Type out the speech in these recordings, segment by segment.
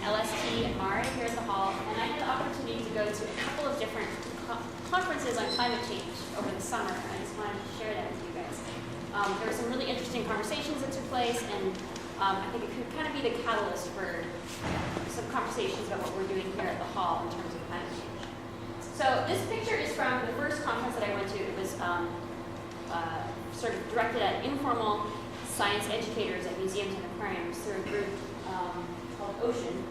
LST and MARE here at the Hall, and I had the opportunity to go to a couple of different conferences on climate change over the summer, and I just wanted to share that with you guys. There were some really interesting conversations that took place, and I think it could kind of be the catalyst for some conversations about what we're doing here at the Hall in terms of climate change. So this picture is from the first conference that I went to. It was sort of directed at informal science educators at museums and aquariums through a group called Ocean.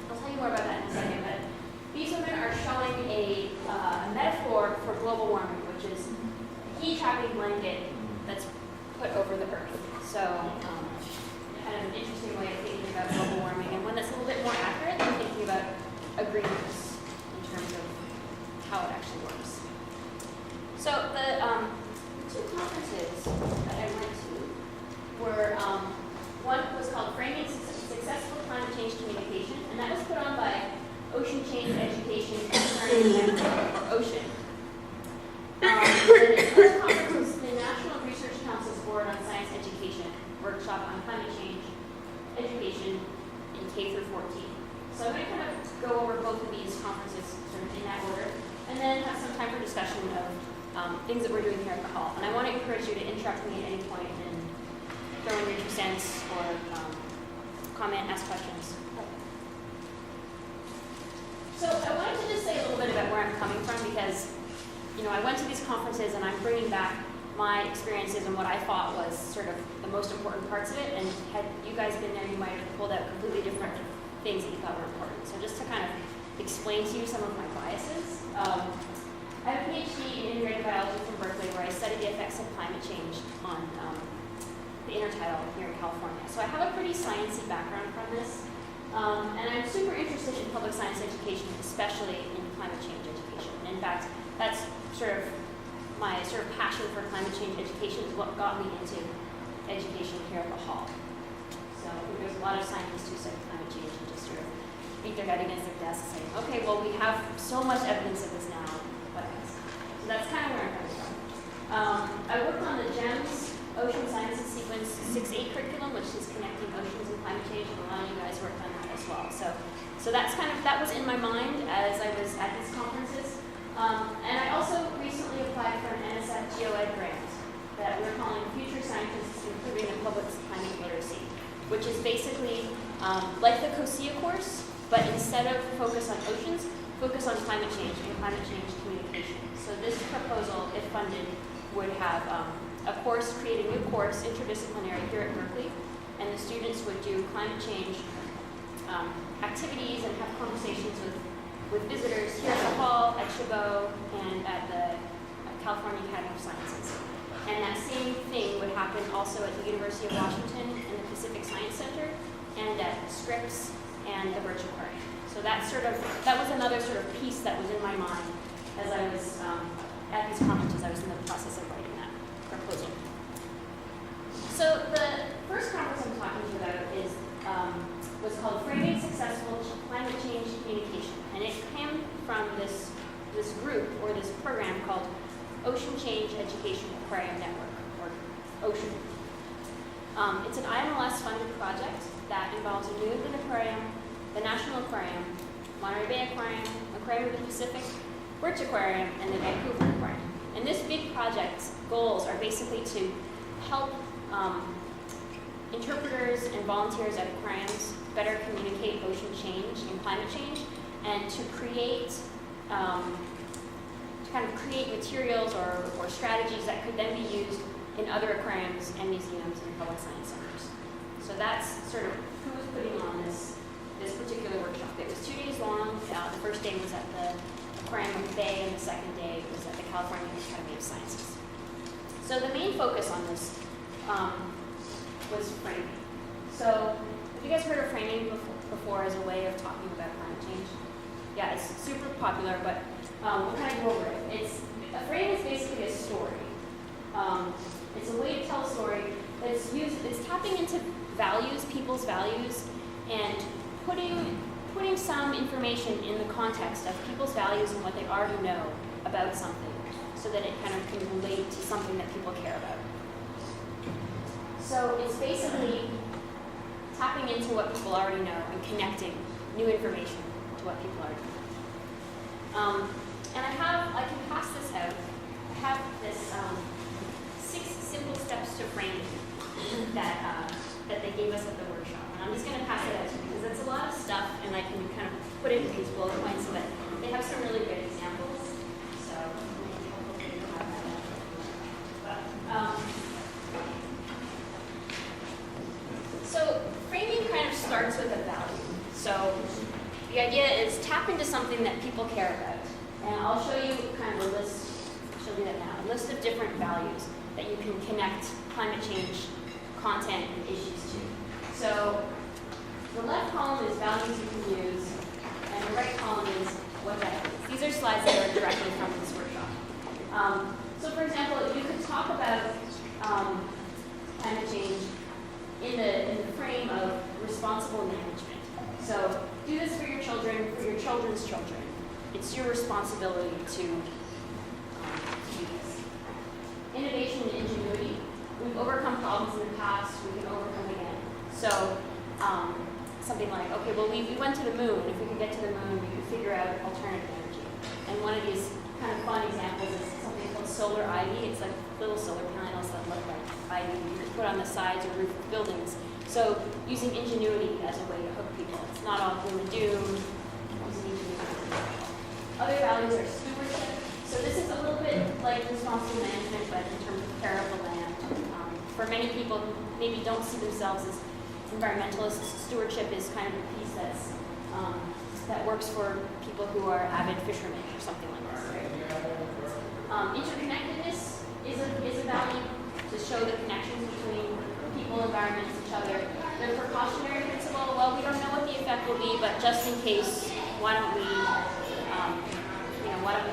I'll tell you more about that in a second, but these women are showing a metaphor for global warming, which is a heat-trapping blanket that's put over the Earth. So kind of an interesting way of thinking about global warming, and one that's a little bit more accurate than thinking about a greenhouse in terms of how it actually works. So the two conferences that I went to were, one was called Framing Successful Climate Change Communication, and that was put on by Ocean Change Education or Ocean. The other conference was the National Research Council's Board on Science Education workshop on climate change education in K through 14. So I'm going to kind of go over both of these conferences sort of in that order, and then have some time for discussion of things that we're doing here at the Hall. And I want to encourage you to interrupt me at any point and throw in your 2 cents or comment, ask questions. So I wanted to just say a little bit about where I'm coming from, because I went to these conferences and I'm bringing back my experiences and what I thought was sort of the most important parts of it. And had you guys been there, you might have pulled out completely different things that you thought were important. So just to kind of explain to you some of my biases. I have a PhD in integrated biology from Berkeley, where I study the effects of climate change on the intertidal here in California. So I have a pretty sciencey background from this, and I'm super interested in public science education, especially in climate change education. And in fact, that's sort of my passion for climate change education is what got me into education here at the Hall. So there's a lot of scientists who study climate change and just sort of beat their head against their desk saying, okay, well, we have so much evidence of this now. So that's kind of where I'm coming from. I worked on the GEMS Ocean Sciences Sequence 6-8 curriculum, which is connecting oceans and climate change, and a lot of you guys worked on that as well. So that was in my mind as I was at these conferences. And I also recently applied for an NSF GeoEd grant that we're calling Future Scientists Improving the Public's Climate Literacy, which is basically like the COSIA course, but instead of focus on oceans, focus on climate change and climate change communication. So this proposal, if funded, would have create a new course, interdisciplinary, here at Berkeley, and the students would do climate change activities and have conversations with visitors here at the Hall, at Chabot, and at the California Academy of Sciences. And that same thing would happen also at the University of Washington and the Pacific Science Center, and at Scripps and the Birch Aquarium. So that was another sort of piece that was in my mind as I was at these conferences. I was in the process of writing that proposal. So the first conference I'm talking to you about was called Framing Successful Climate Change Communication, and it came from this group or this program called Ocean Change Education Aquarium Network, or Ocean. It's an IMLS-funded project that involves the New England Aquarium, the National Aquarium, Monterey Bay Aquarium, Aquarium of the Pacific, Birch Aquarium, and the Vancouver Aquarium. And this big project's goals are basically to help interpreters and volunteers at aquariums better communicate ocean change and climate change, and to create materials or strategies that could then be used in other aquariums and museums and public science centers. So that's sort of who was putting on this particular workshop. It was 2 days long. The first day was at the Aquarium of the Bay, and the second day was at the California Academy of Sciences. So the main focus on this was framing. So have you guys heard of framing before as a way of talking about climate change? Yeah, it's super popular, but we'll kind of go over it. A frame is basically a story. It's a way to tell a story that's tapping into values, people's values, and putting some information in the context of people's values and what they already know about something, so that it kind of can relate to something that people care about. So it's basically tapping into what people already know and connecting new information to what people are doing. And I can pass this out. I have this 6 simple steps to framing that they gave us at the workshop. And I'm just going to pass it out to you because it's a lot of stuff, and I can kind of put it in these bullet points, but they have some really good examples. So, hopefully you'll have that. So framing kind of starts with a value. So the idea is tap into something that people care about. And I'll show you kind of a list, I'll show you that now, a list of different values that you can connect climate change content and issues to. So the left column is values you can use, and the right column is what that is. These are slides that are directly from this workshop. So for example, you could talk about climate change in the frame of responsible management. So do this for your children, for your children's children. It's your responsibility to do this. Innovation and ingenuity. We've overcome problems in the past, we can overcome again. So something like, okay, well we went to the moon. If we could get to the moon, we could figure out alternative energy. And one of these kind of fun examples is something called solar ivy. It's like little solar panels that look like ivy you could put on the sides or roof of buildings. So using ingenuity as a way to hook people. It's not all gloom and doom. Using ingenuity. Other values are stewardship. So this is a little bit like responsible management, but in terms of care of the land. For many people who maybe don't see themselves as environmentalists, stewardship is kind of a piece that works for people who are avid fishermen or something like this. Right? Interconnectedness is a value to show the connections between people, environments, each other. The precautionary principle, well, we don't know what the effect will be, but just in case, why don't we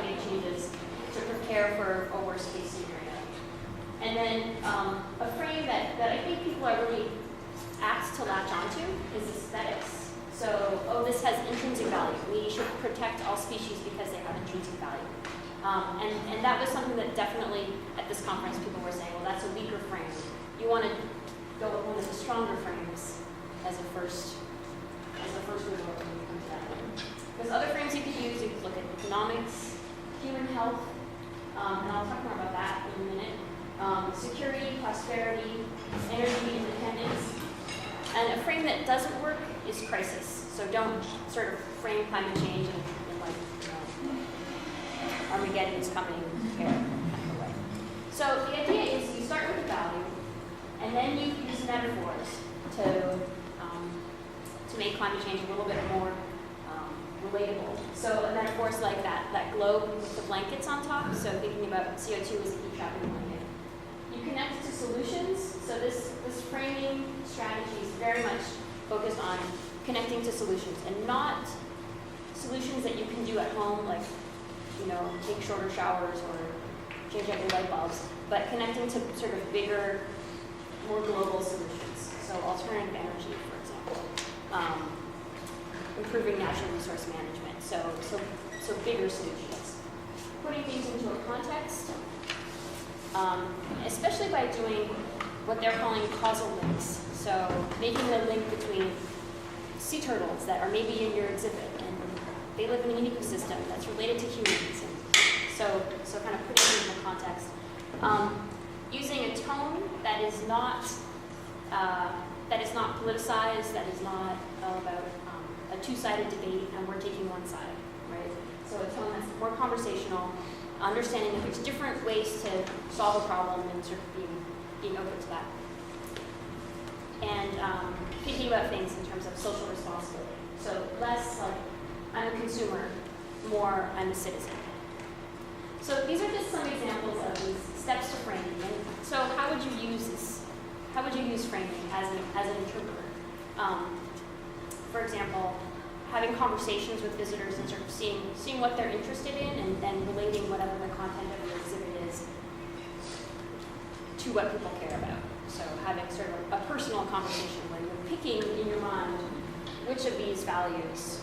make changes to prepare for a worst case scenario? And then a frame that I think people are really apt to latch onto is aesthetics. So, this has intrinsic value. We should protect all species because they have intrinsic value. And that was something that definitely at this conference people were saying, well, that's a weaker frame. You want to go with one of the stronger frames as a first resort when you come to that one. There's other frames you could use. You could look at economics, human health, and I'll talk more about that in a minute. Security, prosperity, energy independence. And a frame that doesn't work is crisis. So don't sort of frame climate change in like, Armageddon's coming here kind of way. So the idea is you start with a value, and then you use metaphors to make climate change a little bit more relatable. So metaphors like that globe with the blankets on top. So thinking about CO2 as a heat trapping blanket. You connect to solutions. So this framing strategy is very much focused on connecting to solutions, and not solutions that you can do at home, like take shorter showers or change out your light bulbs, but connecting to sort of bigger, more global solutions. So alternative energy, for example, improving natural resource management. So bigger solutions. Putting things into a context, especially by doing what they're calling causal links. So making a link between sea turtles that are maybe in your exhibit, and they live in an ecosystem that's related to humans. And so kind of putting it in the context. Using a tone that is not politicized, that is not about a two-sided debate, and we're taking one side, right? So a tone that's more conversational, understanding that there's different ways to solve a problem, and sort of being open to that. And thinking about things in terms of social responsibility. So less like, I'm a consumer, more I'm a citizen. So these are just some examples of these steps to framing. And so how would you use this? How would you use framing as an interpreter? For example, having conversations with visitors and sort of seeing what they're interested in, and then relating whatever the content of your exhibit is to what people care about. So having sort of a personal conversation where you're picking in your mind which of these values,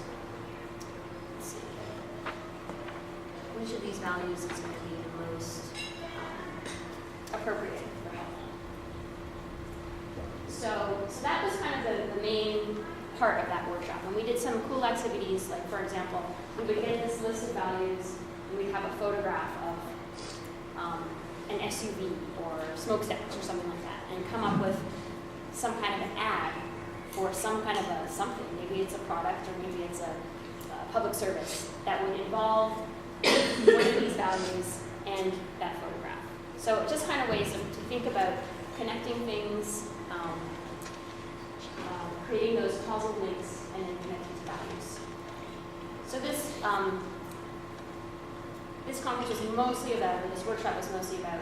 which of these values is going to be the most appropriate for health. So that was kind of the main part of that workshop. And we did some cool activities, like for example, we would get this list of values, and we'd have a photograph of an SUV or smokestacks or something like that, and come up with some kind of an ad for some kind of a something. Maybe it's a product, or maybe it's a public service that would involve one of these values and that photograph. So just kind of ways to think about connecting things, creating those causal links, and then connecting to values. So this conference was mostly about, or this workshop was mostly about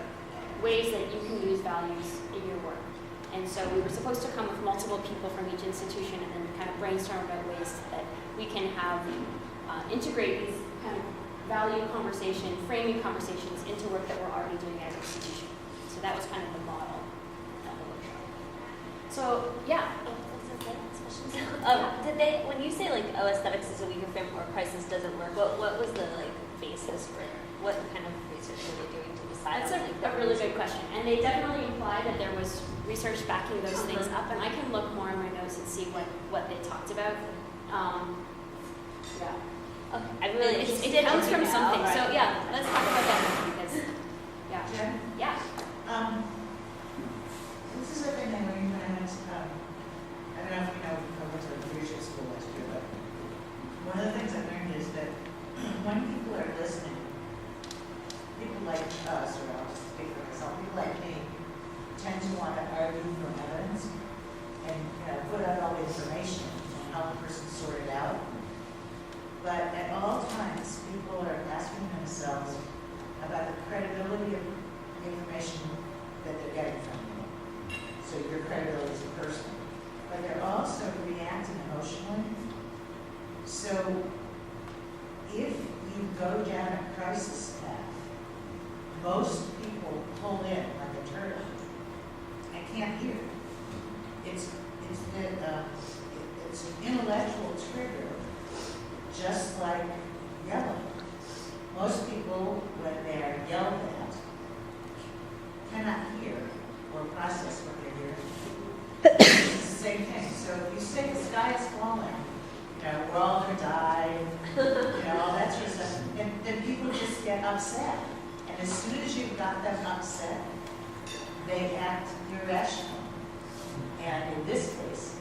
ways that you can use values in your work. And so we were supposed to come with multiple people from each institution and then kind of brainstorm about ways that we can have integrate these kind of value conversation, framing conversations into work that we're already doing as an institution. So that was kind of the model of the workshop. So yeah. Did they, when you say like, oh, aesthetics is a weaker frame or crisis doesn't work, what was the like basis for what kind of research were they doing to decide? That's a really good question, and they definitely implied that there was research backing those things up, and I can look more in my notes and see what they talked about. Yeah. Okay. I'm really interested. It comes from something. Right. So yeah, let's talk about that because yeah. This is a thing that when you kind of I don't know if you know if I went to leadership school last year, but one of the things I learned is that when people are listening, people like us, or I'll just speak for myself, people like me tend to want to argue from evidence and put out all the information and help the person sort it out. But at all times, people are asking themselves about the credibility of the information that they're getting from you. So your credibility as a person. But they're also reacting emotionally. So if you go down a crisis path, most people pull in like a turtle. I can't hear. It's an intellectual trigger, just like yelling. Most people, when they're yelled at, cannot hear or process what they're hearing. It's the same thing. So if you say the sky is falling, we're all going to die, all that sort of stuff, then people just get upset. And as soon as you've got them upset, they act irrational. And in this case,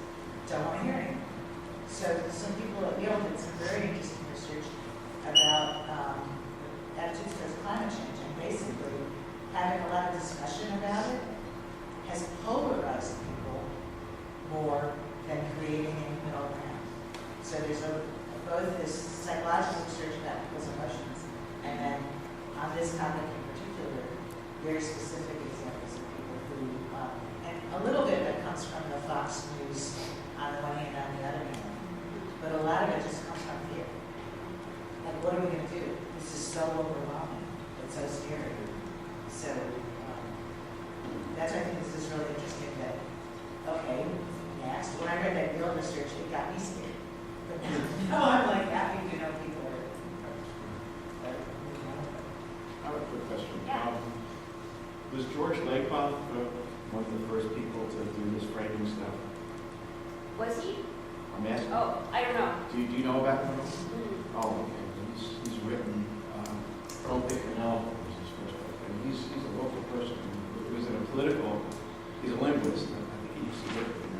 don't want to hear anything. So some people at Yale did some very interesting research about attitudes towards climate change, and basically having a lot of discussion about it has polarized people more than creating a middle ground. So there's both this psychological research about people's emotions, and then on this topic in particular, very specific examples of people who, and a little bit that comes from the Fox News on the one hand and on the other hand, but a lot of it just comes from fear. Like, what are we going to do? This is so overwhelming. It's so scary. So that's why I think this is really interesting that, okay, next. When I read that Yale research, it got me scared. But now I'm like happy to know people are I have a quick question. Yeah. Was George Lakoff one of the first people to do this framing stuff? Was he? I'm asking. Oh, I don't know. Do you know about him? Mm-hmm. Oh, okay. He's written Don't Pick an Elephant was his first book. And he's a local person. He was in a political, he's a linguist. I think he used to work with him.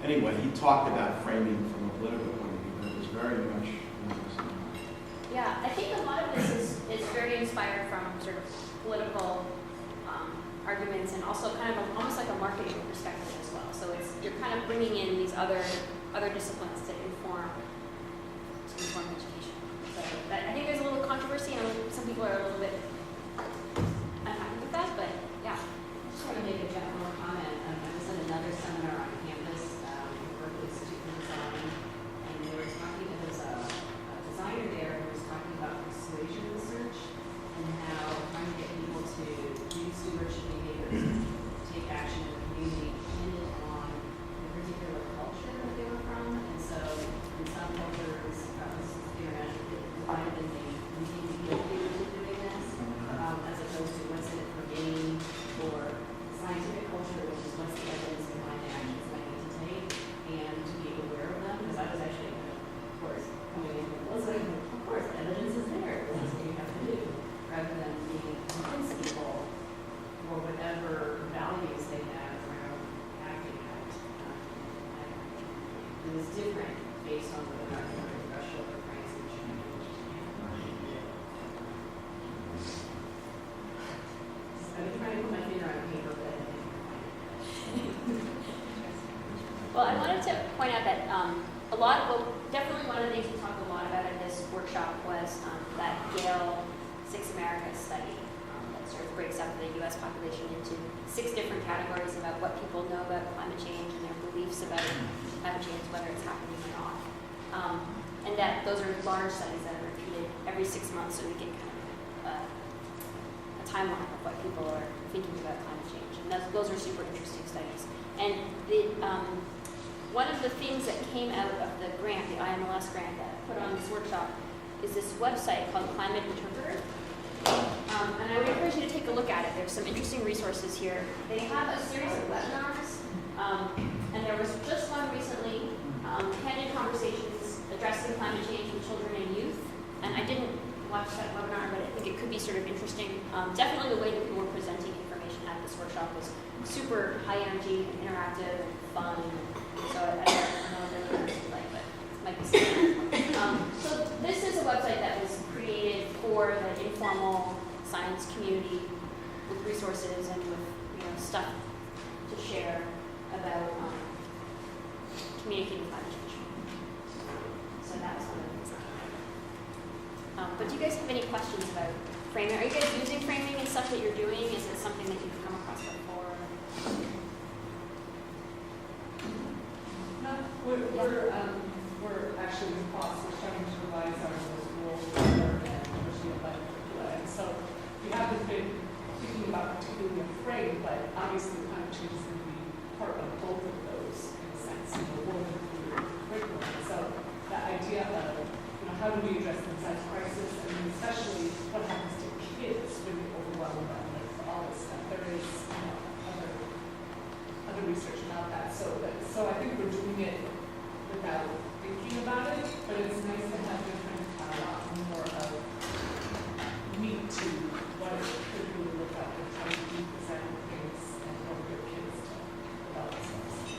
And anyway, he talked about framing from a political point of view, but it was very much Yeah, I think a lot of this is very inspired from sort of political arguments, and also kind of almost like a marketing perspective as well. So you're kind of bringing in these other disciplines to inform education. So I think there's a little controversy, and some people are a little bit unhappy with that, but yeah. I just want to make a general comment. I was at another seminar on campus in Berkeley Institute for Design, and they were talking, there was a designer there who was talking about persuasion research and how trying to get people to use stewardship behaviors, take action in the community, depended on the particular culture that they were from. And different based on whether or not you're a threshold or price. I've been trying to put my finger on paper, but I think Well, I wanted to point out that definitely one of the things we talked a lot about at this workshop was that Yale 6 Americas study that sort of breaks up the U.S. population into 6 different categories about what people know about climate change and their beliefs about climate change, whether it's happening or not. And that those are large studies that are repeated every 6 months, so we get kind of a timeline of what people are thinking about climate change. And those are super interesting studies. And one of the things that came out of the grant, the IMLS grant that I put on this workshop, is this website called Climate Interpreter. And I would encourage you to take a look at it. There's some interesting resources here. They have a series of webinars, and there was just one recently, Candid Conversations Addressing Climate Change in Children and Youth. And I didn't watch that webinar, but I think it could be sort of interesting. Definitely the way that people were presenting information at this workshop was super high energy and interactive and fun. So I don't know what the others would like, but it might be something. So this is a website that was created for the informal science community with resources and with stuff to share about communicating climate change. So that was one of the things that came out. But do you guys have any questions about framing? Are you guys using framing and stuff that you're doing? Is it something that you've come across before? No, we're actually in the process of trying to revise our rules for and especially about curricula. And so we haven't been thinking about particularly a frame, but obviously climate change is going to be part of both of those in a sense, one included curriculum. So the idea of how do we address the science crisis, and especially what happens to kids when we overwhelm them with all this stuff. There is other research about that. So I think we're doing it without thinking about it, but it's nice to have different, a lot more of meat to what it could really look like and how to present things and help your kids to develop themselves.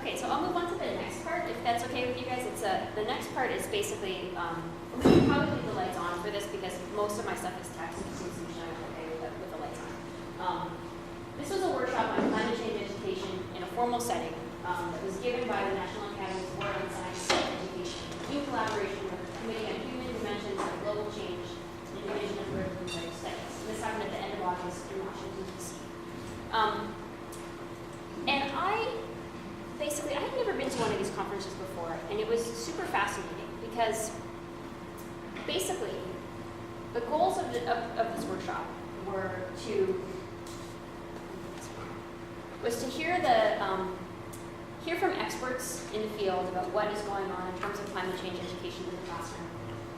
Okay, so I'll move on to the next part, if that's okay with you guys. The next part is basically, we can probably leave the lights on for this because most of my stuff is text, and it seems to be showing okay with the lights on. This was a workshop on climate change education in a formal setting that was given by the National Academy of War and Science Education in collaboration with the Committee on Human Dimensions of Global Change and the Division of Earth and Life Studies. And this happened at the end of August in Washington, D.C. And I had never been to one of these conferences before, and it was super fascinating because basically the goals of this workshop was to hear hear from experts in the field about what is going on in terms of climate change education in the classroom,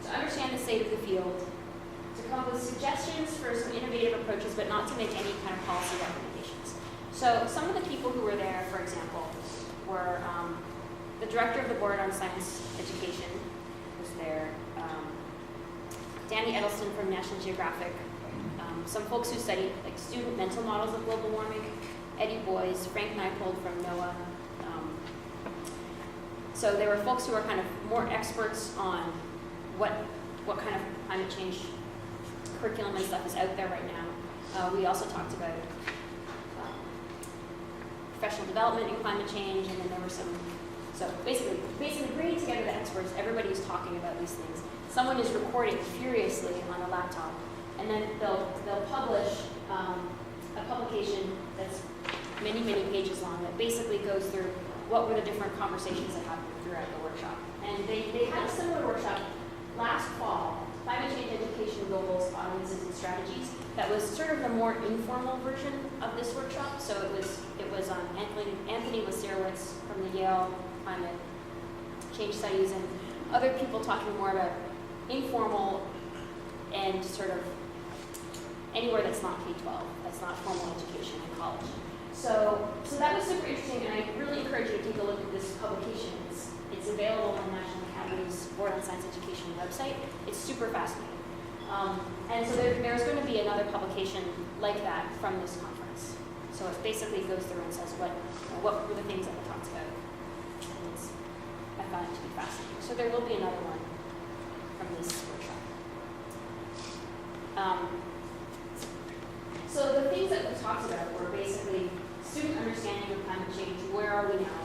to understand the state of the field, to come up with suggestions for some innovative approaches, but not to make any kind of policy recommendations. So some of the people who were there, for example, were the director of the Board on Science Education was there, Danny Edelston from National Geographic, some folks who studied like student mental models of global warming, Eddie Boyes, Frank Neipold from NOAA. So there were folks who are kind of more experts on what kind of climate change curriculum and stuff is out there right now. We also talked about professional development in climate change, and then there were some, so basically bringing together the experts, everybody is talking about these things. Someone is recording furiously on a laptop, and then they'll publish a publication that's many pages long that basically goes through what were the different conversations that happened throughout the workshop. And they had a similar workshop last fall, Climate Change Education Goals, Audiences, and Strategies. That was sort of the more informal version of this workshop. So it was Anthony Lasierowitz from the Yale Climate Change Studies and other people talking more about informal and sort of anywhere that's not K-12, that's not formal education in college. So that was super interesting, and I really encourage you to take a look at this publication. It's available on the National Academy's Board on Science Education website. It's super fascinating. And so there's going to be another publication like that from this conference. So it basically goes through and says what were the things that we talked about. And I found it to be fascinating. So there will be another one from this workshop. So the things that we talked about were basically student understanding of climate change. Where are we now?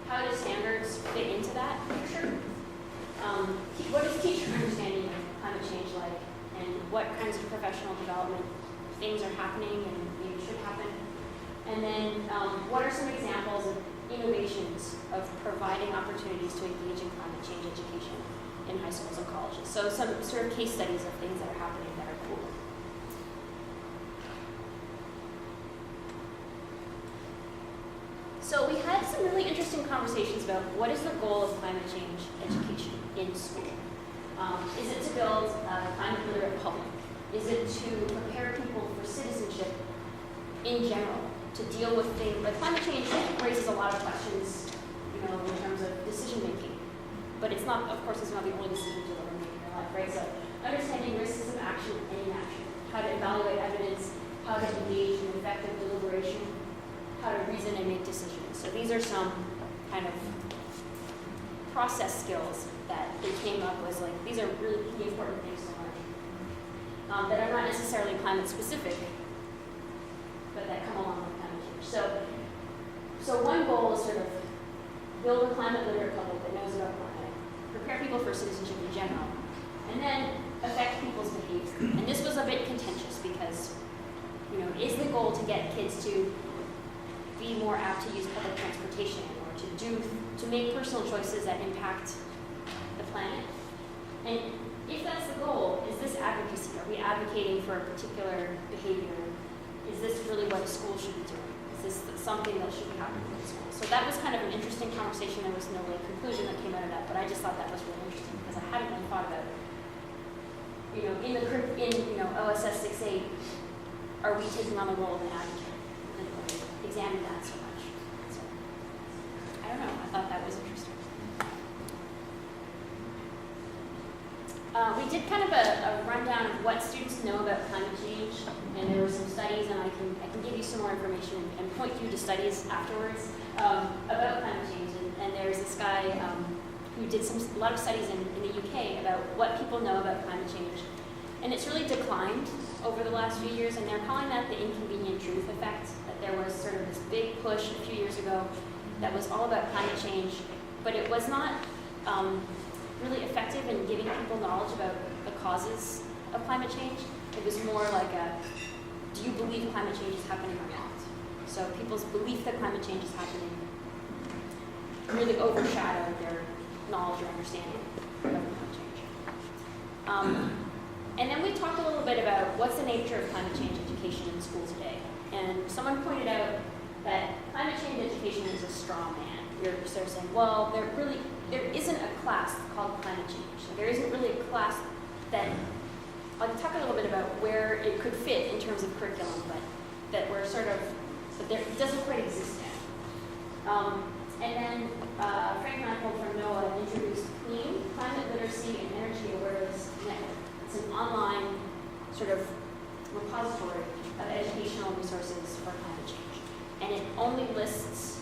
How do standards fit into that picture? What is teacher understanding of climate change like? And what kinds of professional development things are happening and maybe should happen? And then what are some examples of innovations of providing opportunities to engage in climate change education in high schools and colleges? So some sort of case studies of things that are happening that are cool. So we had some really interesting conversations about what is the goal of climate change education in school. Is it to build a climate literate public? Is it to prepare people for citizenship in general, to deal with things like climate change raises a lot of questions, in terms of decision making. But it's not, of course, it's not the only decision you'll ever make in your life, right? So understanding risks of action and inaction, how to evaluate evidence, how to engage in effective deliberation, how to reason and make decisions. So these are some kind of process skills that they came up with, like, these are really key important things to learn that are not necessarily climate specific, but that come along with climate change. So one goal is sort of build a climate literate public that knows about climate, prepare people for citizenship in general, and then affect people's behavior. And this was a bit contentious because, is the goal to get kids to be more apt to use public transportation or to make personal choices that impact the planet? And if that's the goal, is this advocacy? Are we advocating for a particular behavior? Is this really what a school should be doing? Is this something that should be happening in the school? So that was kind of an interesting conversation. There was no conclusion that came out of that, but I just thought that was really interesting because I hadn't really thought about, in OSS 6.8, are we taking on the role of an advocate? And examine that so much. So I don't know. I thought that was interesting. We did kind of a rundown of what students know about climate change, and there were some studies, and I can give you some more information and point you to studies afterwards about climate change. And there's this guy who did a lot of studies in the UK about what people know about climate change, and it's really declined over the last few years, and they're calling that the inconvenient truth effect. That there was sort of this big push a few years ago that was all about climate change, but it was not really effective in giving people knowledge about the causes of climate change. It was more like do you believe climate change is happening or not? So people's belief that climate change is happening really overshadowed their knowledge or understanding of climate change. And then we talked a little bit about what's the nature of climate change education in school today. And someone pointed out that climate change education is a straw man. You're sort of saying, well, there isn't a class called climate change. So there isn't really a class that, I'll talk a little bit about where it could fit in terms of curriculum, but that we're sort of, it doesn't quite exist yet. And then Frank Manifold from NOAA introduced CLEAN, Climate Literacy and Energy Awareness Network. It's an online sort of repository of educational resources for climate change. And it only lists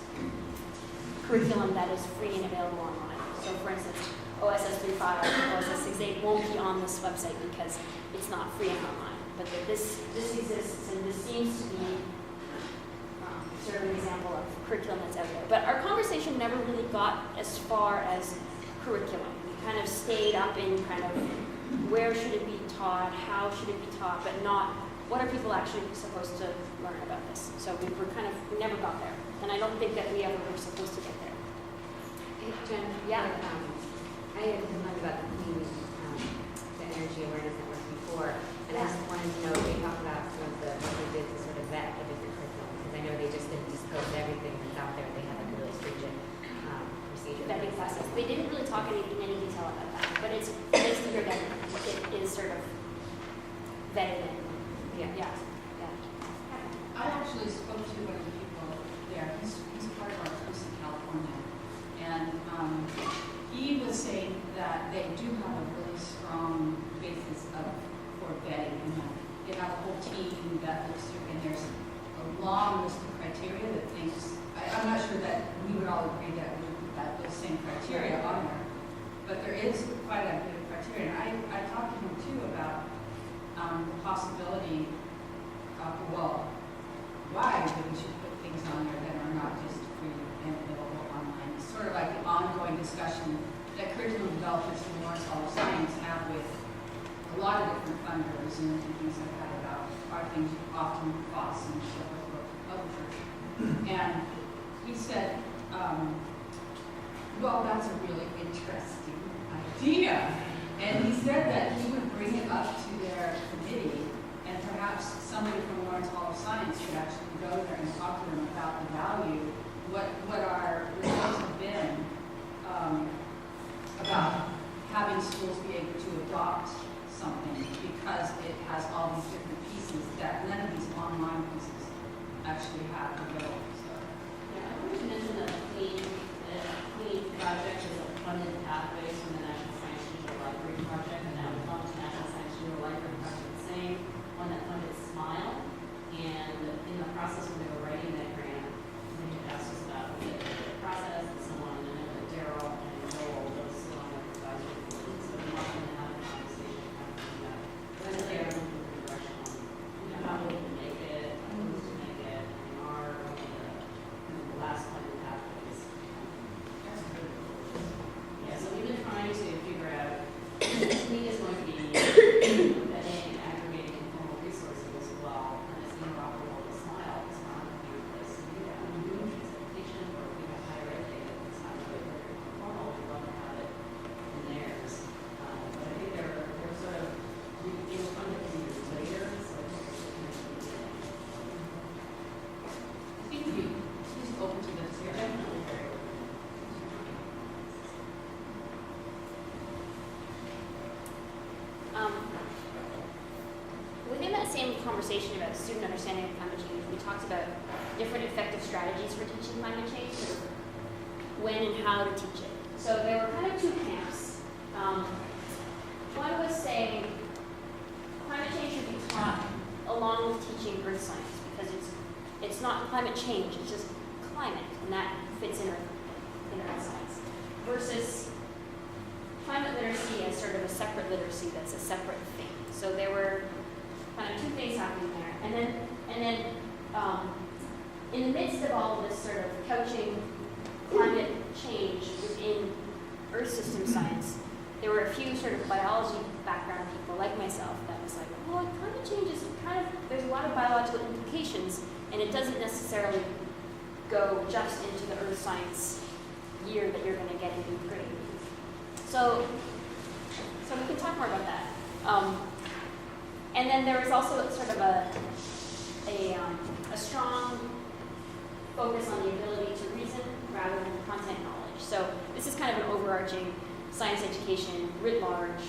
curriculum that is free and available online. So for instance, OSS 3.5, OSS 6.8 won't be on this website because it's not free and online. But this exists, and this seems to be sort of an example of curriculum that's out there. But our conversation never really got as far as curriculum. We kind of stayed up in kind of where should it be taught, how should it be taught, but not what are people actually supposed to learn about this. So we never got there. And I don't think that we ever were supposed to get there. Hey, Jen, Yeah. I had learned about the CLEAN, the Energy Awareness Network before, and I just wanted to know, they talk about some of what they did to sort of vet the different curriculum, because I know they just didn't disclose everything that's out there. They had like a really stringent procedure. Vetting process. They didn't really talk in any detail about that, but it's nice to hear that it is sort of vetted in. Yeah. I actually spoke to one of the people there. He's part of our troops in California. And he was saying that they do have a really strong basis for vetting. And they have a whole team that looks through, and there's a long list of but there is quite a bit of criteria. And I talked to him too about the possibility of, well, why wouldn't you put things on there that are not just free and available online? It's sort of like the ongoing discussion that curriculum developers in Lawrence Hall of Science have with a lot of different funders and things like that about are things often costs and so forth for publishers. And he said, well, that's a really interesting idea. And he said that he would bring it up to their committee, and perhaps somebody from Lawrence Hall of Science could actually go there and talk to them about the value, what our results have been about having schools be able to adopt something because it has all these different pieces that none of these online pieces actually have to go. So. Yeah, I wanted to mention that Clean project is a funded pathways from the National Science Digital Library Project, and that would belong to National Science Digital Library Project, the same one that funded SMILE. And in the process when they were writing that grant, they had asked us about the process and so on, and I know that Daryl and Joel, those sit on the advisory board, so we want them to have a conversation kind of that. But I know they are looking for direction on, how we can make it, who's to make it, and are one of the last funded pathways. Yeah, so we've been trying to figure out, Skene is going to be embedding and aggregating informal resources as well, and it's interoperable with SMILE. It's not a new place to do that. When we do education or we have higher ed data, it's not really very informal, we want to have it in theirs. But I think they're sort of, they were funded years later, so I think it's going to be He's open to this here. definitely very open. Within that same conversation about student understanding of climate change, we talked about different effective strategies for teaching climate change, when and how to teach it. So there were kind of two camps. One was saying climate change should be taught along with teaching earth science because it's not climate change, it's just climate, and that fits in earth science. Versus climate literacy as sort of a separate literacy that's a separate thing. So there were kind of two things happening there. And then in the midst of all of this sort of couching climate change within earth system science, there were a few sort of biology background people like myself that was like, well, climate change is kind of, there's a lot of biological implications, and it doesn't necessarily go just into the earth science year that you're going to get in eighth grade. So we can talk more about that. And then there was also sort of a strong focus on the ability to reason rather than content knowledge. So this is kind of an overarching science education writ large,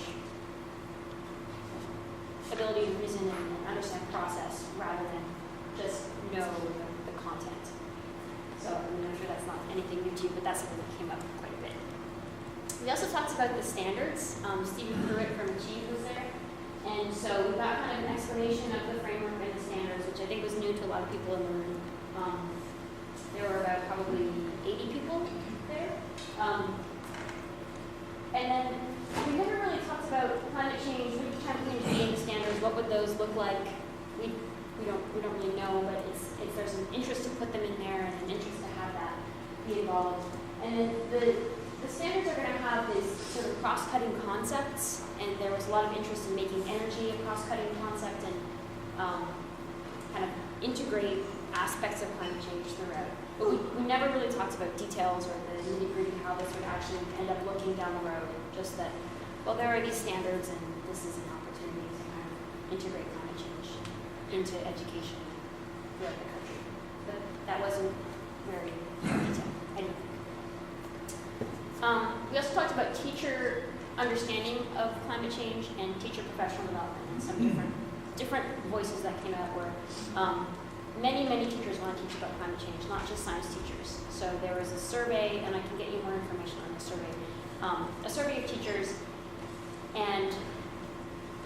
ability to reason and understand process rather than just know the content. So I'm sure that's not anything new to you, but that's something that came up quite a bit. We also talked about the standards. Stephen Pruitt from Achieve was there. And so we got kind of an explanation of the framework and the standards, which I think was new to a lot of people in the room. There were about probably 80 people there. And then we never really talked about climate change, which came to be in the standards, what would those look like? We don't really know, but it's there's an interest to put them in there and an interest to have that be involved. And then the standards are going to have these sort of cross-cutting concepts, and there was a lot of interest in making energy a cross-cutting concept and kind of integrate aspects of climate change throughout. But we never really talked about details or the nitty-gritty how this would actually end up looking down the road, just that, well, there are these standards and this is an opportunity to kind of integrate climate change into education throughout the country. But that wasn't very detailed, I don't think. We also talked about teacher understanding of climate change and teacher professional development, and some different voices that came out were many teachers want to teach about climate change, not just science teachers. So there was a survey, and I can get you more information on the survey, a survey of teachers, and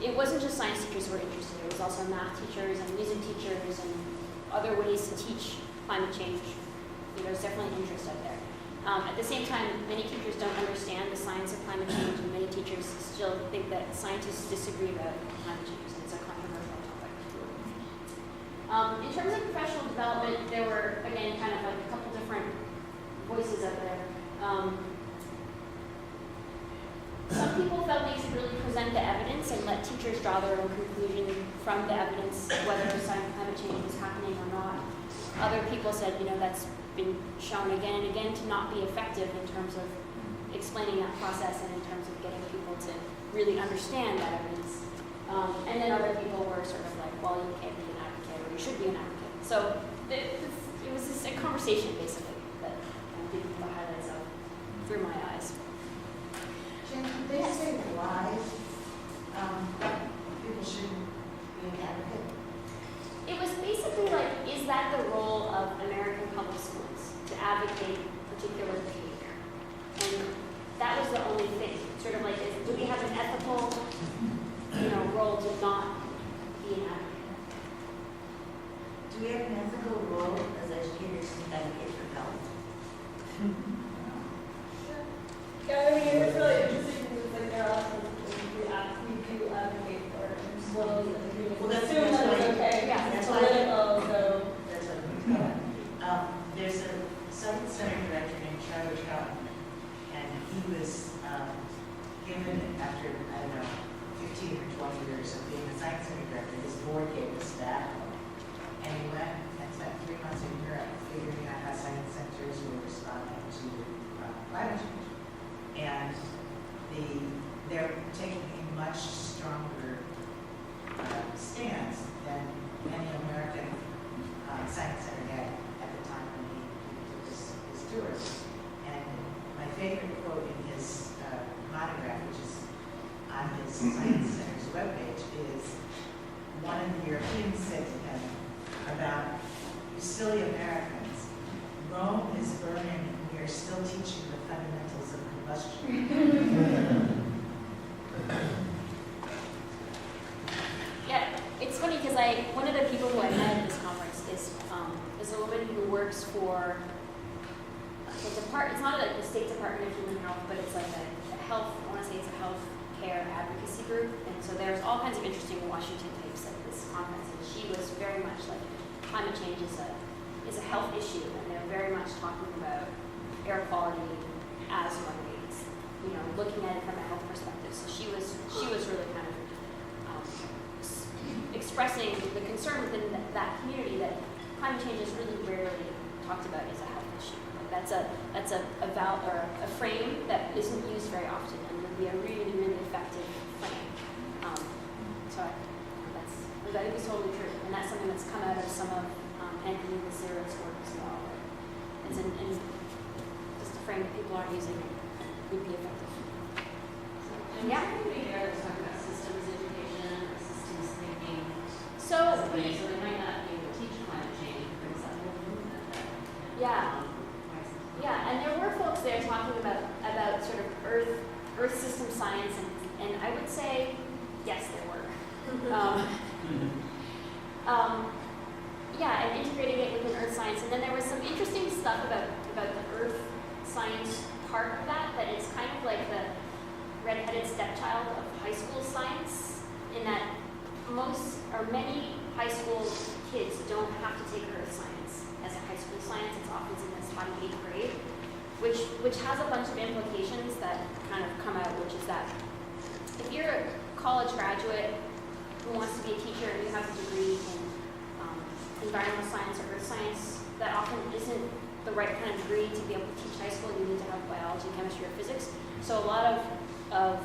it wasn't just science teachers who were interested, it was also math teachers and music teachers and other ways to teach climate change. There's definitely interest out there. At the same time, many teachers don't understand the science of climate change, and many teachers still think that scientists disagree about climate change, and it's a controversial topic. In terms of professional development, there were, again, kind of like a couple different voices out there. Some people felt they should really present the evidence and let teachers draw their own conclusion from the evidence, whether climate change is happening or not. Other people said, that's been shown again and again to not be effective in terms of explaining that process and in terms of getting people to really understand that evidence. And then other people were sort of like, well, you can't be an advocate or you should be an advocate. So it was just a conversation, basically, that I'm thinking the highlights of through my eyes. Jen, did they say why people shouldn't be an advocate? It was basically like, is that the role of American public schools to advocate particular behavior? And that was the only thing. Sort of like, do we have an ethical, role to not be an advocate? Do we have an ethical role as educators to advocate for health? Yeah, I mean, it's really interesting because it's like they're also, we do advocate for schools and we Well, that's assume that why- it's okay. Yeah, that's It's why- political, so. That's what I'm there's a Science Center director named Charlie Troughton, and he was given, after, 15 or 20 years of being the Science Center director, his board gave us that. And he went and spent 3 months in Europe figuring out how science centers were responding to climate change. And they're taking a much stronger stance than any American science center had at the time when he took his tours. And my favorite quote in his monograph, which is on his science center's webpage, is one of the Europeans said to him about, "You silly Americans, Rome is burning and we are still teaching the fundamentals of combustion." Yeah, it's funny because one of the people who I met at this conference is a woman who works for it's not like the State Department of Human Health, but it's like a health, I want to say it's a health care advocacy group. And so there's all kinds of interesting Washington types at this conference. And she was very much like, climate change is a health issue, and they're very much talking about air quality, asthma rates, looking at it from a health perspective. So she was really kind of expressing the concern within that community that climate change is really rarely talked about as a health issue. Like that's a frame that isn't used very often and would be a really, really effective frame. So I think it's totally true, and that's something that's come out of some of Anthony Becerra's work as well. It's and just a frame that people aren't using would be effective. And Yeah. something there that's talking about systems education or systems thinking. So So they might not be able to teach climate change, but it's that whole movement that. yeah. Yeah, and there were folks there talking about sort of Earth system science, and I would say, yes, there were. Yeah, and integrating it within Earth science. And then there was some interesting stuff about the Earth science part of that it's kind of like the redheaded stepchild of high school science, in that many high school kids don't have to take Earth science as a high school science. It's often in this high 8th grade, which has a bunch of implications that kind of come out, which is that if you're a college graduate who wants to be a teacher and you have a degree in environmental science or earth science, that often isn't the right kind of degree to be able to teach high school. You need to have biology, chemistry, or physics. So a lot of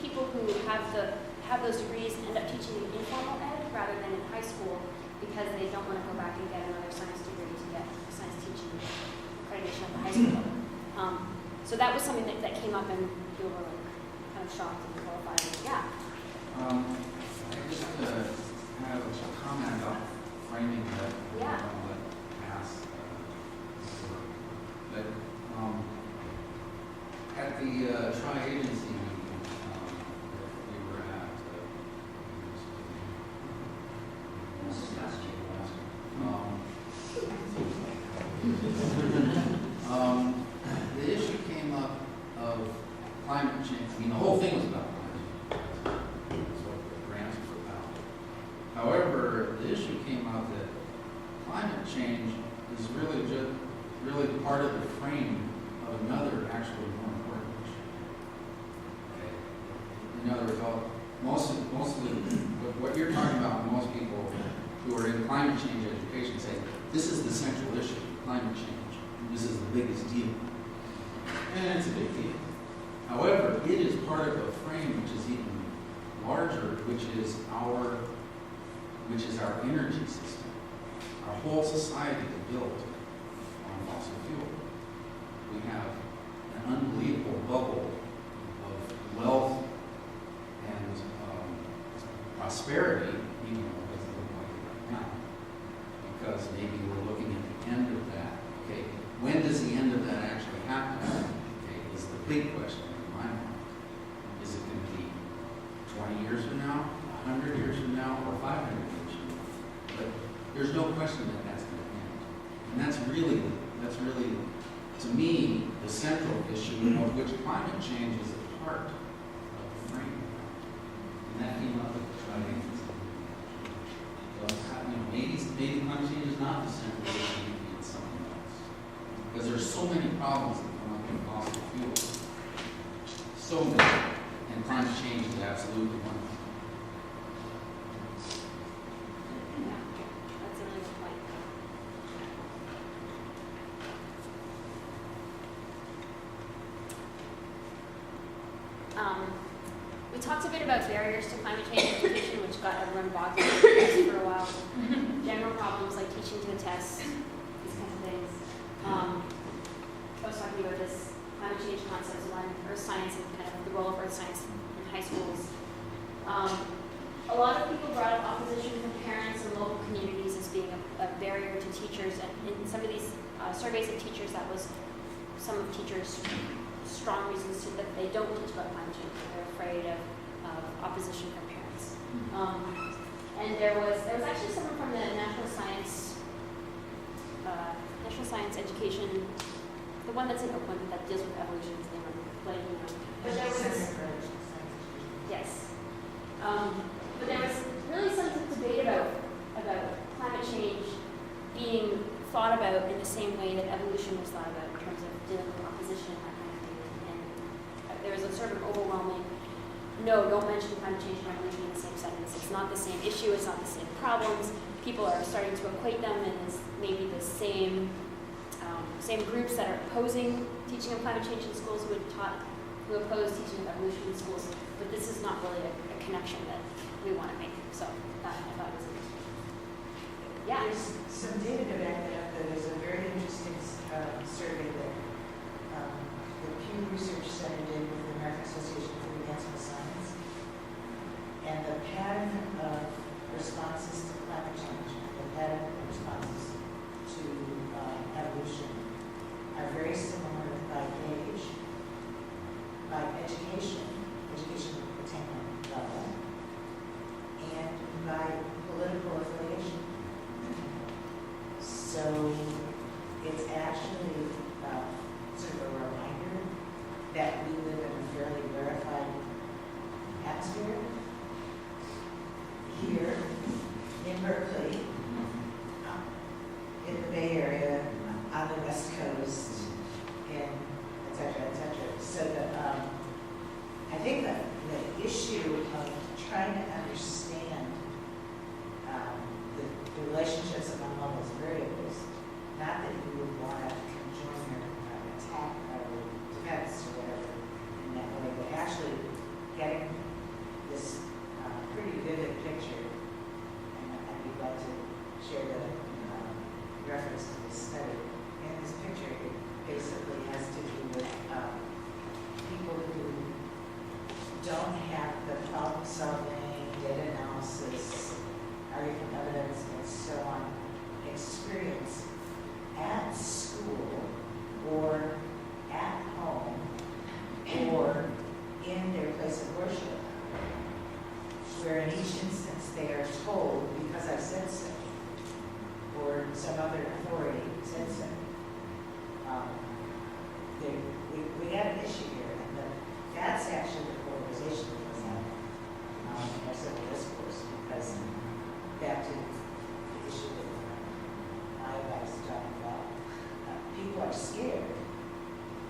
people who have those degrees end up teaching in informal ed rather than in high school, because they don't want to go back and get another science degree to get science teaching accreditation at the high school. So that was something that came up, and people were like kind of shocked and horrified. Yeah. I just have a comment about framing that Yeah. past that at the tri-agency meeting that we were at, really part of the frame of another actually more important issue. Okay. In other words, most of what you're talking about, most people who are in climate change education say, this is the central issue, climate change. This is the biggest deal. And it's a big deal. However, it is part of a frame which is even larger, which is our energy system. Our whole society is built on fossil fuel. We have an unbelievable bubble of wealth and prosperity, even though it doesn't look like it right now, because maybe we're looking at the end of that. Okay, when does the end of that actually happen? Okay, is the big question in my mind. Is it going to be 20 years from now, 100 years from now, or 500 years from now? But there's no question that that's going to end. And that's really, to me, the central issue of which climate change is a part of the frame. And that came up with the tri-agency. So, maybe climate change is not the central issue, maybe it's something else. Because there's so many problems that come up with fossil fuels. So many. And climate change is absolutely one of them. Yeah, that's a really good point. We talked a bit about barriers to climate change education, which got everyone bogged down for a while. General problems like teaching to the test, these kinds of things. I was talking about this climate change concepts around earth science and kind of the role of earth science in high schools. A lot of people brought up opposition from parents and local communities as being a barrier to teachers. And in some of these surveys of teachers, that was some of teachers' strong reasons that they don't teach about climate change. They're afraid of opposition from parents. And there was actually someone from the National Science Education, the one that's in Oakland that deals with evolution, his name I'm blanking on. But there was, yes. But there was really some debate about climate change being thought about in the same way that evolution was thought about in terms of dealing with opposition and that kind of thing. And there was a sort of overwhelming, no, don't mention climate change and evolution in the same sentence. It's not the same issue, it's not the same problems. People are starting to equate them in this, maybe the same groups that are opposing teaching of climate change in schools who oppose teaching of evolution in schools. But this is not really a connection that we want to make. So that I thought was interesting. Yeah. There's some data to back that up. There's a very interesting survey that the Pew Research Center did with the American Association for the Advancement of Science. And the pattern of responses to climate change, the pattern of responses to evolution are very similar by age, by education attainment level, and by political affiliation. So it's are scared.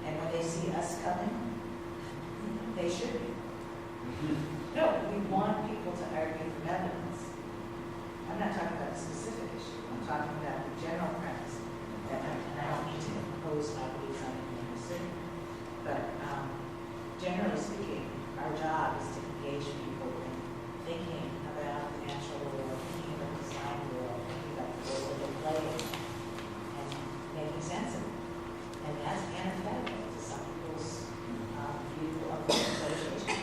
And when they see us coming, they should be. No, we want people to argue from evidence. I'm not talking about a specific issue, I'm talking about the general premise. And I don't mean to impose my beliefs on anyone in the city. But generally speaking, our job is to engage people in thinking about the natural world, thinking about the design world, thinking about the role that they play in, and making sense of it. And that's antithetical to some people's view of legislation.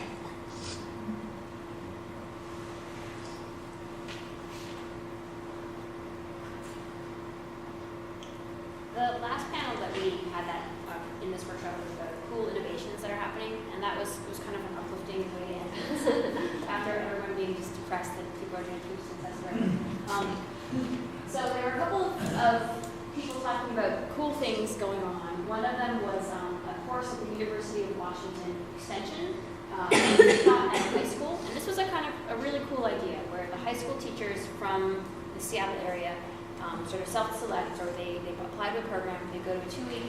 The last panel that we had that in this workshop was about cool innovations that are happening, and it was kind of an uplifting way to end after everyone being just depressed that people are doing too successful. So there were a couple of people talking about cool things going on. One of them was a course at the University of Washington Extension taught at high school, and this was a kind of a really cool idea where the high school teachers from the Seattle area sort of self-select, or they apply to a program, they go to a 2-week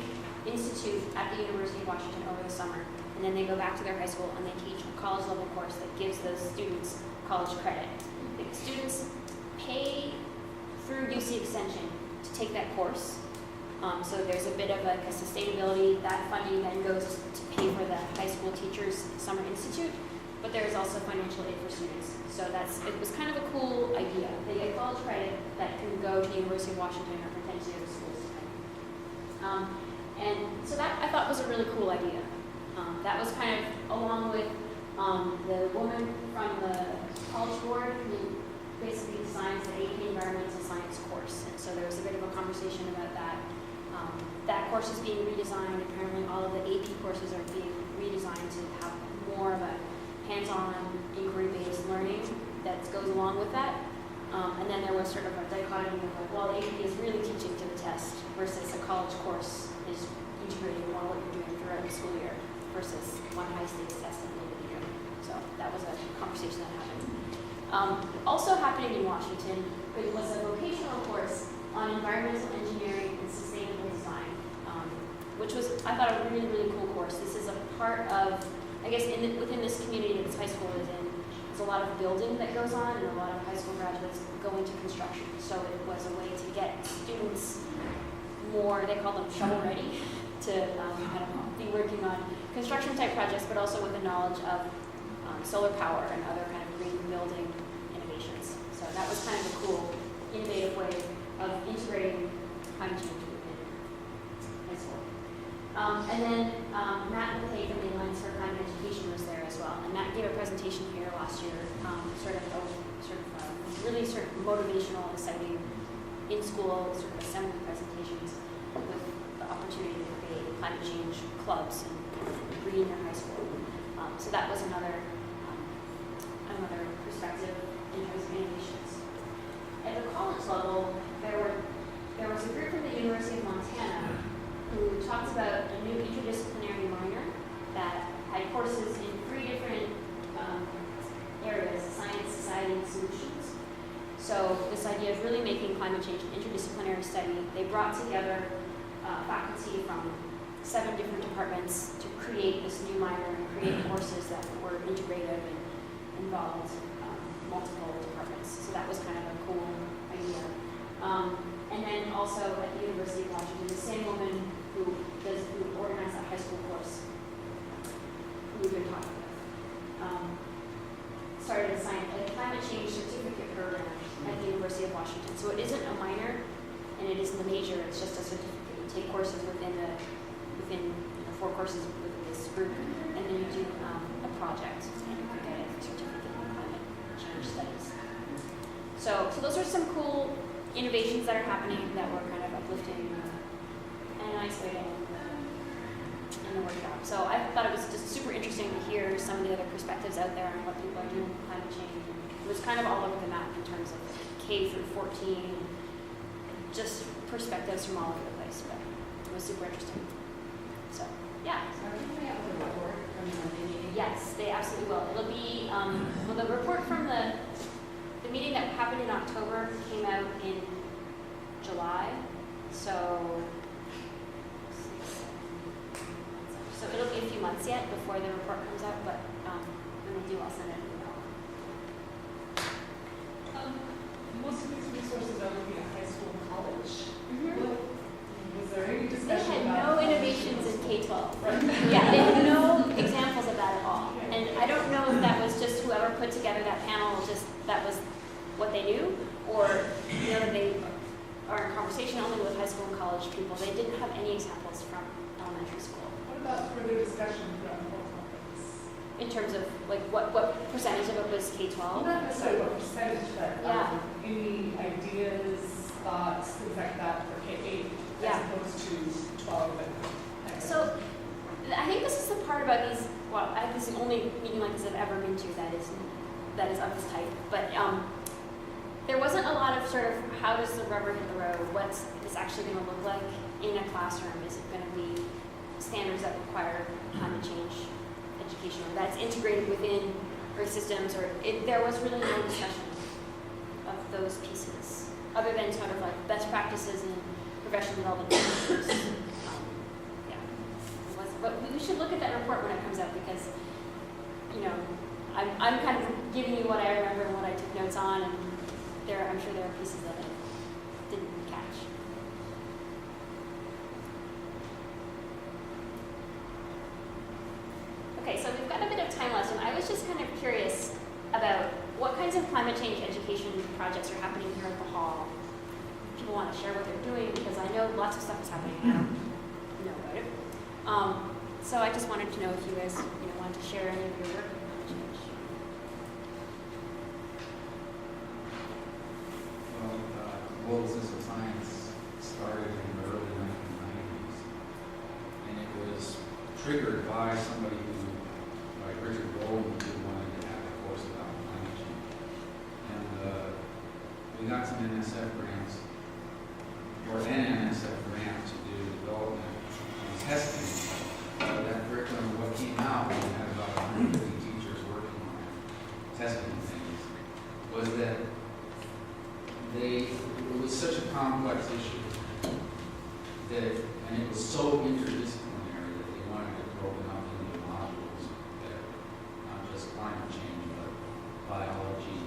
institute at the University of Washington over the summer, and then they go back to their high school and they teach a college level course that gives those students college credit. The students pay through UC Extension to take that course, so there's a bit of a sustainability. That funding then goes to pay for the high school teachers summer institute, but there is also financial aid for students. So it was kind of a cool idea. They get college credit that can go to the University of Washington or potentially other schools. And so that I thought was a really cool idea. That was kind of along with the woman from the college board who basically designs the AP Environmental Science course. And so there was a bit of a conversation about that. That course is being redesigned. Apparently all of the AP courses are being redesigned to have more of a hands-on, inquiry-based learning that goes along with that. And then there was sort of a dichotomy of like, well, AP is really teaching to the test versus a college course is integrating more what you're doing throughout the school year versus one high-stakes test at the end of the year. So that was a conversation that happened. Also happening in Washington, it was a vocational course on environmental engineering and sustainable design, which was, I thought, a really, really cool course. This is a part of, I guess, within this community that this high school is in, there's a lot of building that goes on, and a lot of high school graduates go into construction. So it was a way to get students more, they call them shovel ready, to kind of be working on construction type projects, but also with the knowledge of solar power and other kind of green building innovations. So that was kind of a cool, innovative way of integrating climate change within high school. And then Matt LePay from the Alliance for Climate Education was there as well. And Matt gave a presentation here last year, really motivational, exciting, in-school sort of assembly presentations with the opportunity to create climate change clubs and green their high school. So that was another perspective in terms of innovations. At the college level, there was a group from the University of Montana who talked about a new interdisciplinary minor that had courses in 3 different areas: science, society, and solutions. So this idea of really making climate change an interdisciplinary study, they brought together faculty from 7 different departments to create this new minor and create courses that were integrative and involved multiple departments. So that was kind of a cool idea. And then also at the University of Washington, the same woman who organized that high school course who we've been talking with, started a climate change certificate program at the University of Washington. So it isn't a minor and it isn't a major, it's just a certificate. You take courses within 4 courses within this group, and then you do a project and you can get a certificate in climate change studies. So those are some cool innovations that are happening that were kind of uplifting and a nice way to end in the workshop. So I thought it was just super interesting to hear some of the other perspectives out there on what people are doing with climate change. It was kind of all over the map in terms of K through 14, just perspectives from all over the place, but it was super interesting. So, yeah. Are we coming out with a report from the meeting? Yes, they absolutely will. It'll be, well, the report from the meeting that happened in October came out in July, so months yet before the report comes out, but when I do, I'll send it an email. Most of these resources are looking at high school and college. Mhm. Was there any They discussion had about? no innovations in K-12. Right. Yeah, they had no examples of that at all. And I don't know if that was just whoever put together that panel, just that was what they knew, or that they are in conversation only with high school and college people. They didn't have any examples from elementary school What about further discussion throughout the whole conference? in terms of like what percentage of it was K-12. Well, not necessarily what percentage, but Yeah. any ideas, thoughts, things like that for K-8 Yeah. as opposed to 12 and higher. So I think this is the part about these. Well, this is the only meeting like this I've ever been to that is of this type. But there wasn't a lot of sort of how does the rubber hit the road? What's this actually going to look like in a classroom? Is it going to be standards that require climate change education, or that's integrated within Earth systems? Or there was really no discussion of those pieces, other than sort of like best practices in professional development. But we should look at that report when it comes out because, I'm kind of giving you what I remember and what I took notes on, and I'm sure there are pieces that I didn't catch. Okay, so we've got a bit of time left, and I was just kind of curious about what kinds of climate change education projects are happening here at the hall. People want to share what they're doing because I know lots of stuff is happening. I don't know about it. So I just wanted to know if you guys, wanted to share any of your work on climate change. Well, Global System Science started in the early 1990s, and it was triggered by somebody like Richard Goldman, who wanted to have a course about climate change. And we got some NSF grants, or an NSF grant to do development and testing. That curriculum, what came out, we had about 150 teachers working on it, testing things, was that it was such a complex issue and it was so interdisciplinary that they wanted it broken up into modules that not just climate change, but biology,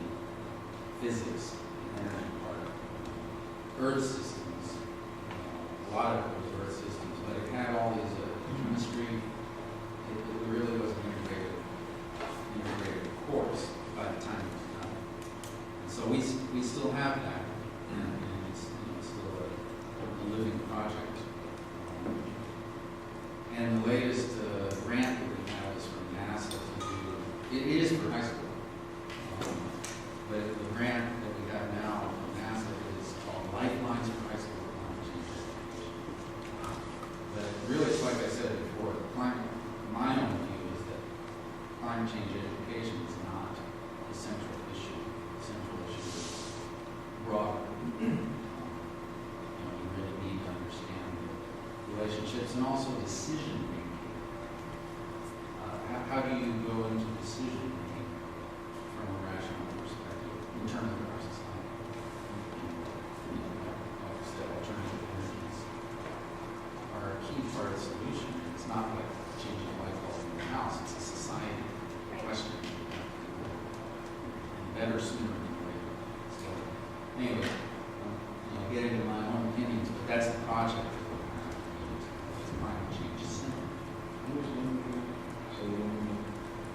physics, and energy part of it. Earth systems, a lot of it was Earth systems, but it had all these chemistry. It really was an integrated course by the time it was done. And so we still have that, and it's still a living project. And the latest grant that we have is from NASA to do. It is for high school, but the grant that we have now from NASA is called Lifelines for High School Climate Change Education. But really, it's like I said before, my own view is that climate change education is not the central issue. The central issue is broader. You really need to understand the relationships and also decision making. How do you go into decision making from a rational perspective in terms of our society? Like I said, alternative energies are a key part of the solution. It's not like changing a light bulb in your house. It's a society question. And better sooner than later. So anyway, I'll get into my own opinions, but that's the project that we're going to have to use. It's climate change center.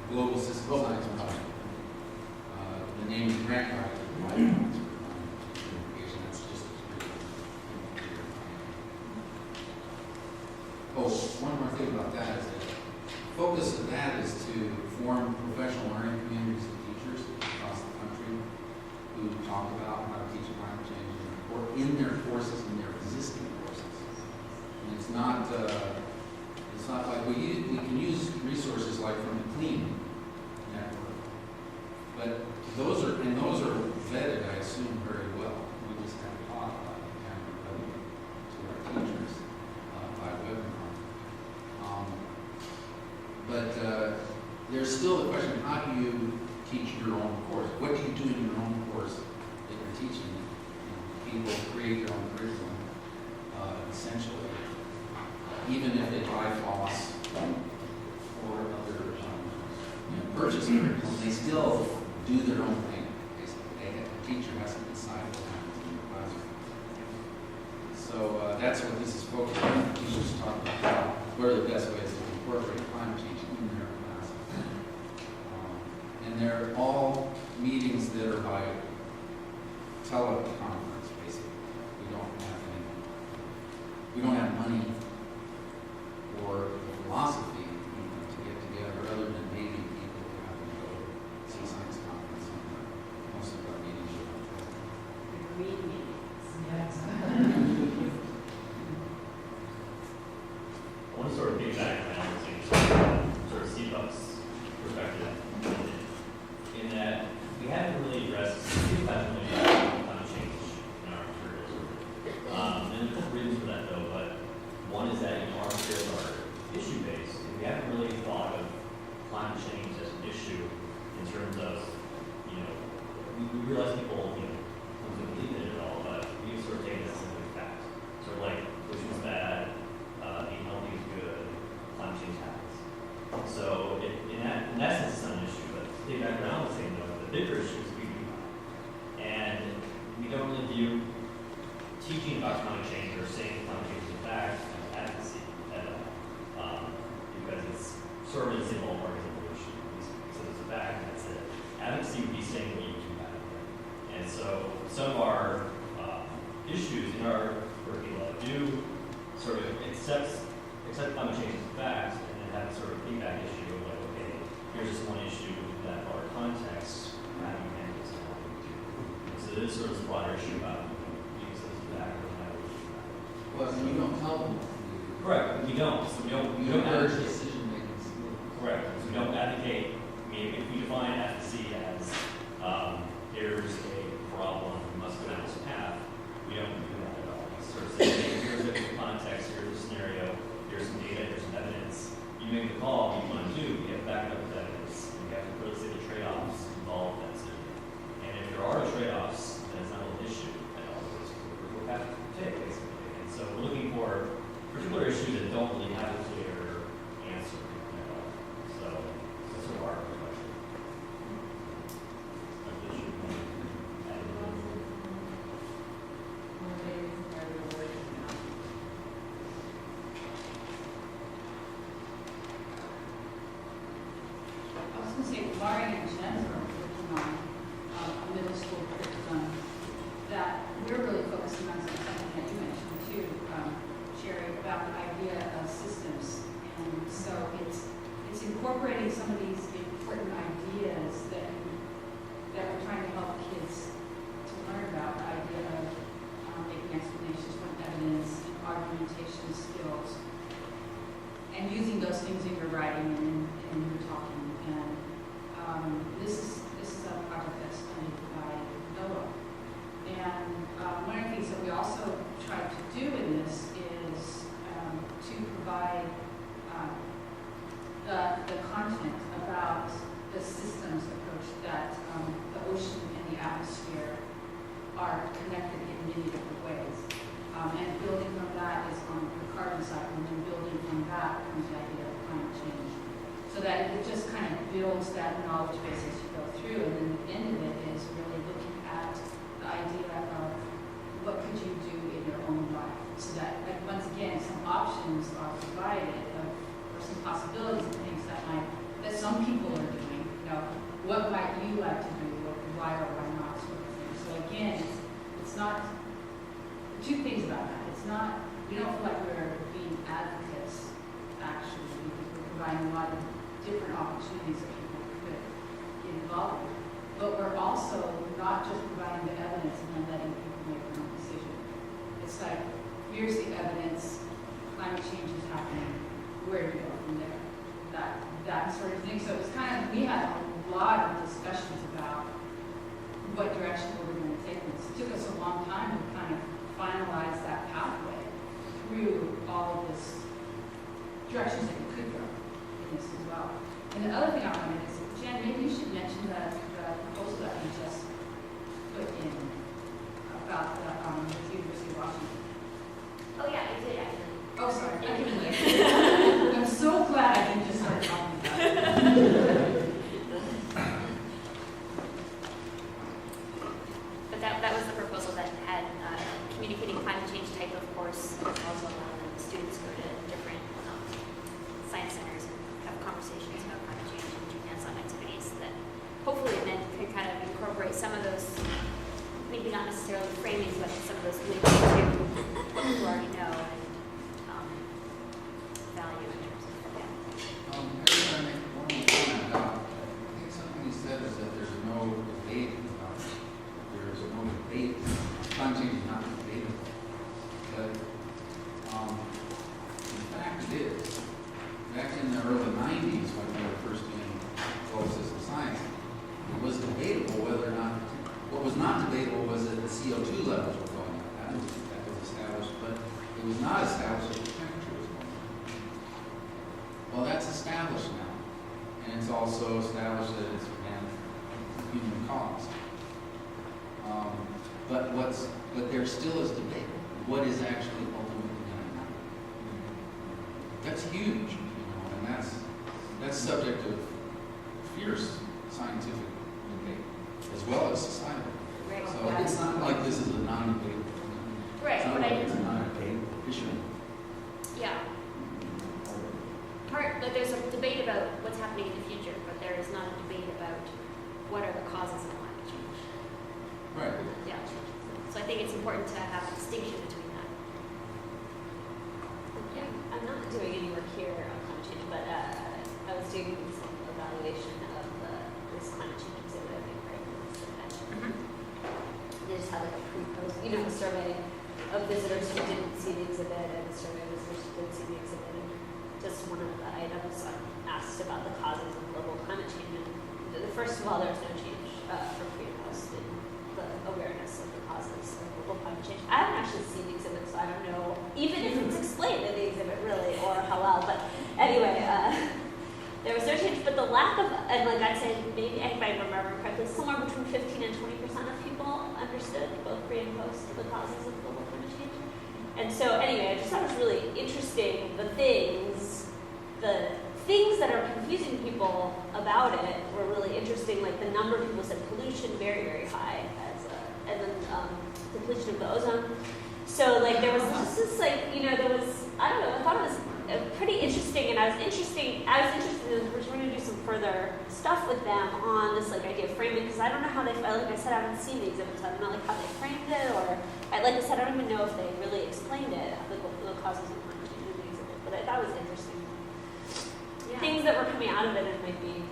Global System Science Project. The name of the grant project is Lifelines for Climate Change Education. That's just one more thing about that is that the focus of that is to form professional learning communities of teachers across the country who talk about how to teach climate change in their courses, in their existing courses. And it's not like we can use resources like from the CLEAN network, but those are vetted, I assume, very well. We just have taught about it and to our teachers by webinar. But there's still the question, how do you teach your own course? What do you do in your own course that you're teaching? People create their own curriculum, essentially. Even if they buy FOSS or purchase curriculum, they still do their own thing. Basically, the teacher has to decide what happens in the classroom. So that's what this is focused on. Teachers talk about what are the best ways to incorporate climate change in their classes. And they're all meetings that are by teleconference, basically. We don't have money or the philosophy to get together other than maybe people who have to go see science conference somewhere. Most of our meetings are like that. The green meetings. Yes. I want to sort of piggyback on that sort of CBUS perspective in that we haven't really addressed climate change in our materials. And there's a couple reasons for that though, but one is that our materials are issue-based. We haven't really thought of climate change as an issue in terms of, we realize people, don't believe in it at all, but we sort of take it as a fact. Sort of like pollution's bad, being healthy is good, climate change happens. So in that sense, it's not an issue, but to take back around the same note, the bigger issue is we do not. And we don't really view teaching about climate change or saying climate change is a fact as advocacy at all. Because it's sort of in the same ballpark as evolution. So it's a fact, that's it. Advocacy would be saying what you do about it. And so some of our issues in our curricula do sort of accept climate change as a fact, and then have a sort of feedback issue of like, okay, here's this one issue that our context, how do you handle this, how do you do it? So this sort of a broader issue about use as a fact or how do you do that. Well, and you don't tell them. Correct, we don't. So we don't urge advocate. decision-making skills. Correct. So we don't advocate. I mean, if we define advocacy as there's a problem, we must go down this path, we don't do that at all. We sort of say, hey, here's a context, here's a scenario, here's some data, here's some evidence. You make the call, what you want to do, you have to back it up with evidence. And you have to really say the trade-offs involved in that decision. And if there are no trade-offs, then it's not an issue at all. It's we're have to take, basically. And so we're looking for particular issues that don't really have a clear answer at all. So that's sort of our question. I was going to say, Laurie and Jen are working on a middle school curriculum that we're really focusing on something that you mentioned too, Sherry, about the idea of systems. And so it's incorporating some of these important ideas that we're trying to help kids to learn about, the idea of making explanations from evidence, argumentation skills, and using those things in your writing and in your talking. And this is a project that's funded by NOAA. And one of the things that we also try to do in this is to provide the content about the systems approach that the ocean and the atmosphere are connected in many different ways. And building from that is on the carbon cycle, and then building from that comes the idea of climate change. So that it just kind of builds that knowledge base as you go through, and then the end of it is really looking at the idea of what could you do in your own life. So that, like, once again, some options are provided or some possibilities of things that some people are doing. What might you like to do, or why or why not, sort of thing. So again, it's not, two things about that. It's not, we don't feel like we're being advocates, actually, because we're providing a lot of different opportunities that people could get involved with. But we're also not just providing the evidence and then letting people make their own decision. It's like, here's the evidence, climate change is happening, where do we go from there? That sort of thing. So it was kind of, we had a lot of discussions about what direction we were going to take this. It took us a long time to kind of finalize that pathway through all of this directions that you could go in this as well. And the other thing I wanted is, Jen, maybe you should mention the proposal that you just put in about the University of Washington. Oh yeah, I did actually. Oh, sorry. I'm so glad I didn't just start talking about it. fact is, back in the early 90s, when we were first doing solar system science, it was debatable whether or not, what was not debatable was that the CO2 levels were going up. That was established, but it was not established that the temperature was going up. Well, that's established now. And it's also established that it's human caused. But there still is debate. What is actually ultimately going to happen? That's huge, and that's subject of fierce scientific debate, as well as societal. Right. So it's not like this is a non-debatable. Right, It's not but like I, it's a non-debatable issue. yeah. But there's a debate about what's happening in the future, but there is not a debate about what are the causes of climate change. Right. Yeah. So I think it's important to have a distinction between that. Yeah, I'm not doing any work here on climate change, but I was doing some evaluation of this climate change exhibit at the aquariums that I mentioned. They just had like a pre-post, a survey of visitors who didn't see the exhibit and a survey of visitors who did see the exhibit. And just one of the items asked about the causes of global climate change. And first of all, there's no change from pre and post in the awareness of the causes of global climate change. I haven't actually seen the exhibit, so I don't know even if it's explained in the exhibit really or how well. But anyway, there was no change. But the lack of, and like I'd say, maybe if I remember correctly, somewhere between 15 and 20% of people understood both pre and post the causes of global climate change. And so anyway, I just thought it was really interesting the things that are confusing people about it were really interesting. Like the number of people said pollution very, very high, and then depletion of the ozone. So like there was just this there was, I don't know, I thought it was pretty interesting, and I was interested in, we're going to do some further stuff with them on this idea of framing, because I don't know how like I said, I haven't seen the exhibit, so I don't know how they framed it, or like I said, I don't even know if they really explained it, the causes of climate change in the exhibit, but that was interesting. Yeah. Things that were coming out of it, it might be